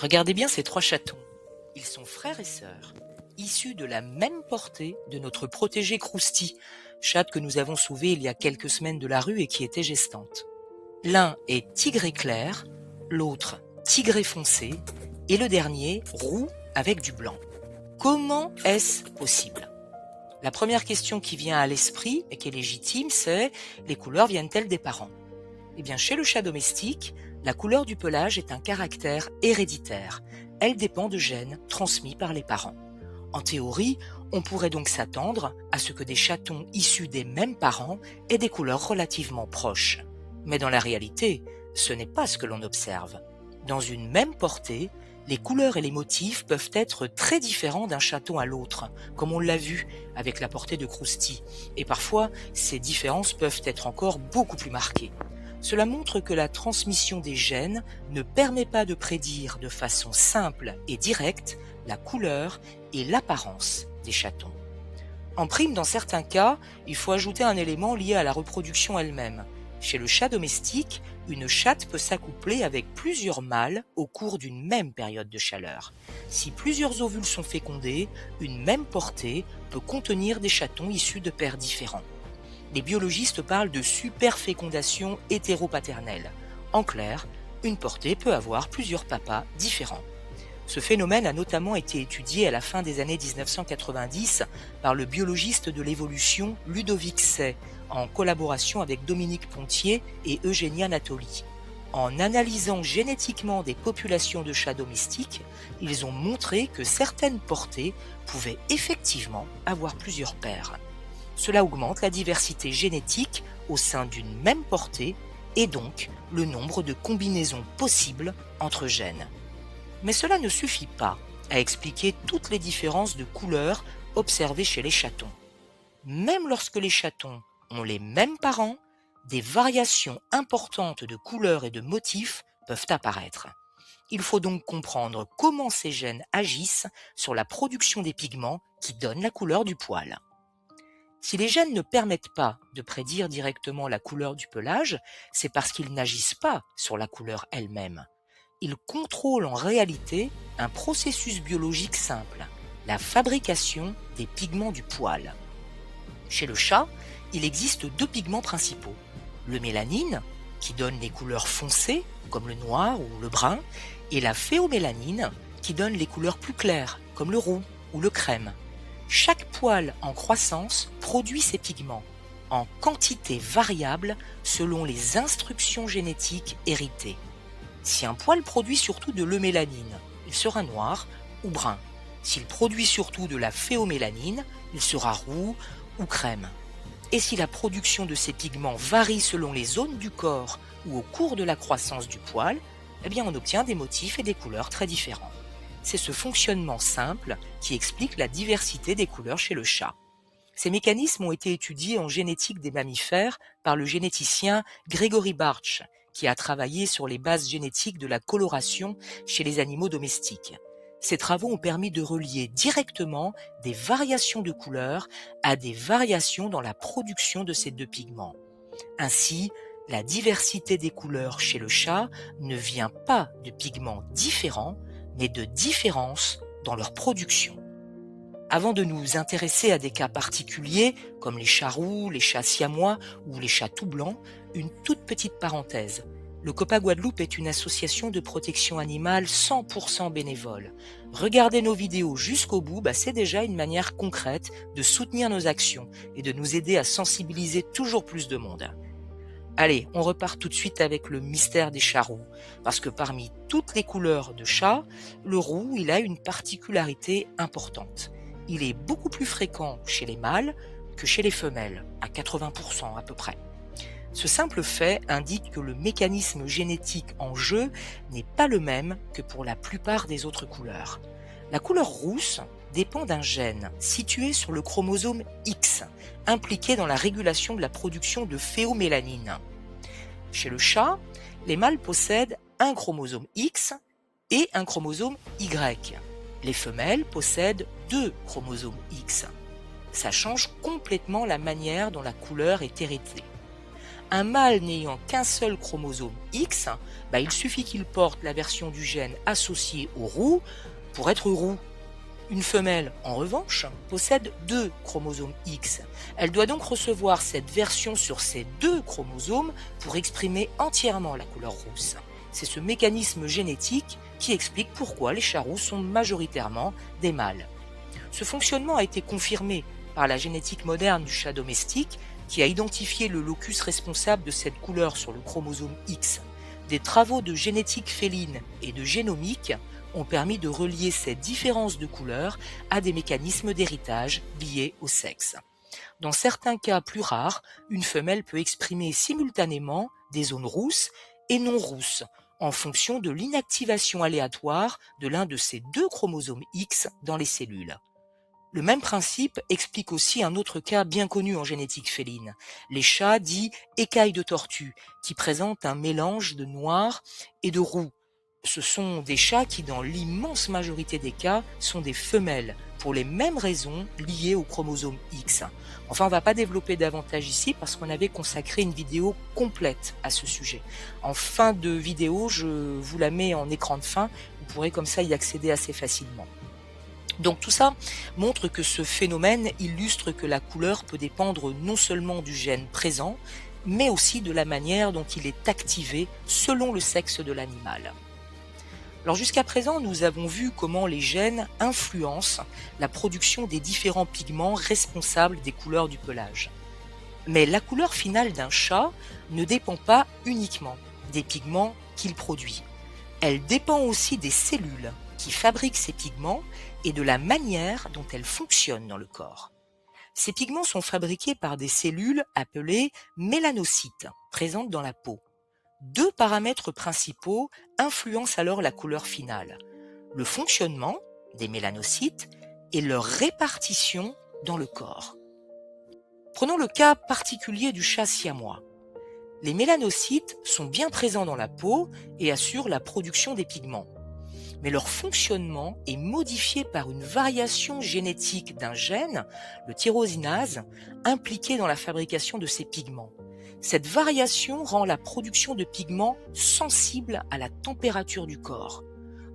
Regardez bien ces trois chatons. Ils sont frères et sœurs, issus de la même portée de notre protégée Krusty, chatte que nous avons sauvée il y a quelques semaines de la rue et qui était gestante. L'un est tigré clair, l'autre tigré foncé et le dernier roux avec du blanc. Comment est-ce possible? La première question qui vient à l'esprit et qui est légitime, c'est: les couleurs viennent-elles des parents? Eh bien, chez le chat domestique, la couleur du pelage est un caractère héréditaire. Elle dépend de gènes transmis par les parents. En théorie, on pourrait donc s'attendre à ce que des chatons issus des mêmes parents aient des couleurs relativement proches. Mais dans la réalité, ce n'est pas ce que l'on observe. Dans une même portée, les couleurs et les motifs peuvent être très différents d'un chaton à l'autre, comme on l'a vu avec la portée de Krusty, et parfois ces différences peuvent être encore beaucoup plus marquées. Cela montre que la transmission des gènes ne permet pas de prédire de façon simple et directe la couleur et l'apparence des chatons. En prime, dans certains cas, il faut ajouter un élément lié à la reproduction elle-même. Chez le chat domestique, une chatte peut s'accoupler avec plusieurs mâles au cours d'une même période de chaleur. Si plusieurs ovules sont fécondés, une même portée peut contenir des chatons issus de pères différents. Les biologistes parlent de superfécondation hétéropaternelle. En clair, une portée peut avoir plusieurs papas différents. Ce phénomène a notamment été étudié à la fin des années 1990 par le biologiste de l'évolution Ludovic Say, en collaboration avec Dominique Pontier et Eugenia Natoli. En analysant génétiquement des populations de chats domestiques, ils ont montré que certaines portées pouvaient effectivement avoir plusieurs pères. Cela augmente la diversité génétique au sein d'une même portée et donc le nombre de combinaisons possibles entre gènes. Mais cela ne suffit pas à expliquer toutes les différences de couleurs observées chez les chatons. Même lorsque les chatons ont les mêmes parents, des variations importantes de couleurs et de motifs peuvent apparaître. Il faut donc comprendre comment ces gènes agissent sur la production des pigments qui donnent la couleur du poil. Si les gènes ne permettent pas de prédire directement la couleur du pelage, c'est parce qu'ils n'agissent pas sur la couleur elle-même. Ils contrôlent en réalité un processus biologique simple, la fabrication des pigments du poil. Chez le chat, il existe deux pigments principaux. Le mélanine, qui donne les couleurs foncées, comme le noir ou le brun, et la phéomélanine, qui donne les couleurs plus claires, comme le roux ou le crème. Chaque poil en croissance produit ces pigments, en quantité variable selon les instructions génétiques héritées. Si un poil produit surtout de l'eumélanine, il sera noir ou brun. S'il produit surtout de la phéomélanine, il sera roux ou crème. Et si la production de ces pigments varie selon les zones du corps ou au cours de la croissance du poil, eh bien on obtient des motifs et des couleurs très différents. C'est ce fonctionnement simple qui explique la diversité des couleurs chez le chat. Ces mécanismes ont été étudiés en génétique des mammifères par le généticien Gregory Bartsch, qui a travaillé sur les bases génétiques de la coloration chez les animaux domestiques. Ces travaux ont permis de relier directement des variations de couleurs à des variations dans la production de ces deux pigments. Ainsi, la diversité des couleurs chez le chat ne vient pas de pigments différents, mais de différences dans leur production. Avant de nous intéresser à des cas particuliers, comme les chats roux, les chats siamois ou les chats tout blancs, une toute petite parenthèse. Le Copa Guadeloupe est une association de protection animale 100% bénévole. Regarder nos vidéos jusqu'au bout, c'est déjà une manière concrète de soutenir nos actions et de nous aider à sensibiliser toujours plus de monde. Allez, on repart tout de suite avec le mystère des chats roux, parce que parmi toutes les couleurs de chat, le roux, il a une particularité importante. Il est beaucoup plus fréquent chez les mâles que chez les femelles, à 80% à peu près. Ce simple fait indique que le mécanisme génétique en jeu n'est pas le même que pour la plupart des autres couleurs. La couleur rousse dépend d'un gène situé sur le chromosome X, impliqué dans la régulation de la production de phéomélanine. Chez le chat, les mâles possèdent un chromosome X et un chromosome Y. Les femelles possèdent deux chromosomes X. Ça change complètement la manière dont la couleur est héritée. Un mâle n'ayant qu'un seul chromosome X, il suffit qu'il porte la version du gène associée au roux pour être roux. Une femelle, en revanche, possède 2 chromosomes X. Elle doit donc recevoir cette version sur ces 2 chromosomes pour exprimer entièrement la couleur rousse. C'est ce mécanisme génétique qui explique pourquoi les chats roux sont majoritairement des mâles. Ce fonctionnement a été confirmé par la génétique moderne du chat domestique qui a identifié le locus responsable de cette couleur sur le chromosome X. Des travaux de génétique féline et de génomique ont permis de relier ces différences de couleurs à des mécanismes d'héritage liés au sexe. Dans certains cas plus rares, une femelle peut exprimer simultanément des zones rousses et non rousses, en fonction de l'inactivation aléatoire de l'un de ces 2 chromosomes X dans les cellules. Le même principe explique aussi un autre cas bien connu en génétique féline, les chats dits écailles de tortue, qui présentent un mélange de noir et de roux. Ce sont des chats qui, dans l'immense majorité des cas, sont des femelles, pour les mêmes raisons liées au chromosome X. Enfin, on ne va pas développer davantage ici parce qu'on avait consacré une vidéo complète à ce sujet. En fin de vidéo, je vous la mets en écran de fin, vous pourrez comme ça y accéder assez facilement. Donc tout ça montre que ce phénomène illustre que la couleur peut dépendre non seulement du gène présent, mais aussi de la manière dont il est activé selon le sexe de l'animal. Alors jusqu'à présent, nous avons vu comment les gènes influencent la production des différents pigments responsables des couleurs du pelage. Mais la couleur finale d'un chat ne dépend pas uniquement des pigments qu'il produit. Elle dépend aussi des cellules qui fabriquent ces pigments et de la manière dont elles fonctionnent dans le corps. Ces pigments sont fabriqués par des cellules appelées mélanocytes, présentes dans la peau. 2 paramètres principaux influencent alors la couleur finale: le fonctionnement des mélanocytes et leur répartition dans le corps. Prenons le cas particulier du chat siamois. Les mélanocytes sont bien présents dans la peau et assurent la production des pigments. Mais leur fonctionnement est modifié par une variation génétique d'un gène, le tyrosinase, impliqué dans la fabrication de ces pigments. Cette variation rend la production de pigments sensible à la température du corps.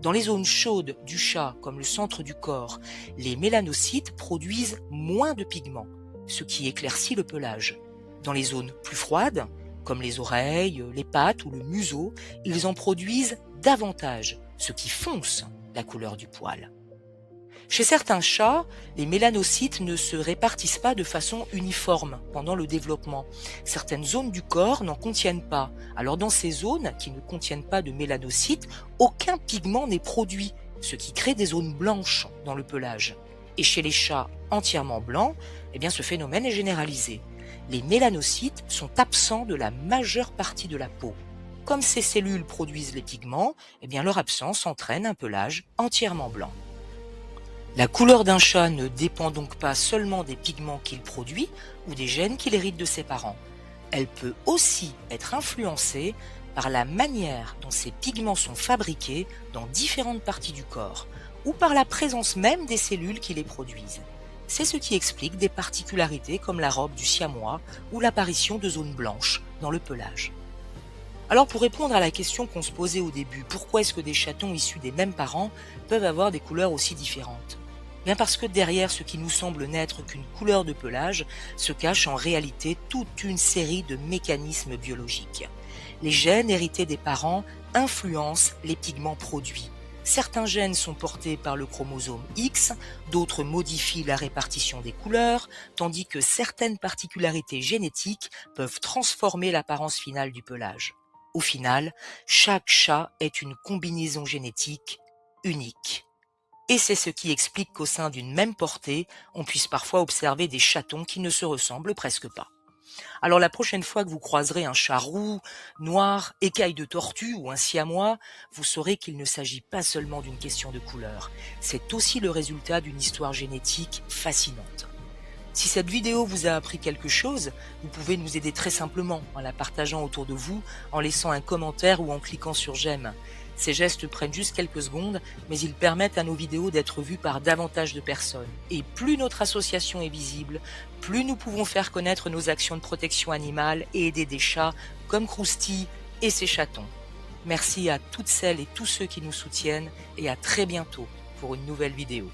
Dans les zones chaudes du chat, comme le centre du corps, les mélanocytes produisent moins de pigments, ce qui éclaircit le pelage. Dans les zones plus froides, comme les oreilles, les pattes ou le museau, ils en produisent davantage, ce qui fonce la couleur du poil. Chez certains chats, les mélanocytes ne se répartissent pas de façon uniforme pendant le développement. Certaines zones du corps n'en contiennent pas. Alors dans ces zones qui ne contiennent pas de mélanocytes, aucun pigment n'est produit, ce qui crée des zones blanches dans le pelage. Et chez les chats entièrement blancs, ce phénomène est généralisé. Les mélanocytes sont absents de la majeure partie de la peau. Comme ces cellules produisent les pigments, leur absence entraîne un pelage entièrement blanc. La couleur d'un chat ne dépend donc pas seulement des pigments qu'il produit ou des gènes qu'il hérite de ses parents. Elle peut aussi être influencée par la manière dont ces pigments sont fabriqués dans différentes parties du corps ou par la présence même des cellules qui les produisent. C'est ce qui explique des particularités comme la robe du siamois ou l'apparition de zones blanches dans le pelage. Alors pour répondre à la question qu'on se posait au début, pourquoi est-ce que des chatons issus des mêmes parents peuvent avoir des couleurs aussi différentes ? Parce que derrière ce qui nous semble n'être qu'une couleur de pelage se cache en réalité toute une série de mécanismes biologiques. Les gènes hérités des parents influencent les pigments produits. Certains gènes sont portés par le chromosome X, d'autres modifient la répartition des couleurs, tandis que certaines particularités génétiques peuvent transformer l'apparence finale du pelage. Au final, chaque chat est une combinaison génétique unique. Et c'est ce qui explique qu'au sein d'une même portée, on puisse parfois observer des chatons qui ne se ressemblent presque pas. Alors la prochaine fois que vous croiserez un chat roux, noir, écaille de tortue ou un siamois, vous saurez qu'il ne s'agit pas seulement d'une question de couleur. C'est aussi le résultat d'une histoire génétique fascinante. Si cette vidéo vous a appris quelque chose, vous pouvez nous aider très simplement en la partageant autour de vous, en laissant un commentaire ou en cliquant sur j'aime. Ces gestes prennent juste quelques secondes, mais ils permettent à nos vidéos d'être vues par davantage de personnes. Et plus notre association est visible, plus nous pouvons faire connaître nos actions de protection animale et aider des chats comme Krusty et ses chatons. Merci à toutes celles et tous ceux qui nous soutiennent et à très bientôt pour une nouvelle vidéo.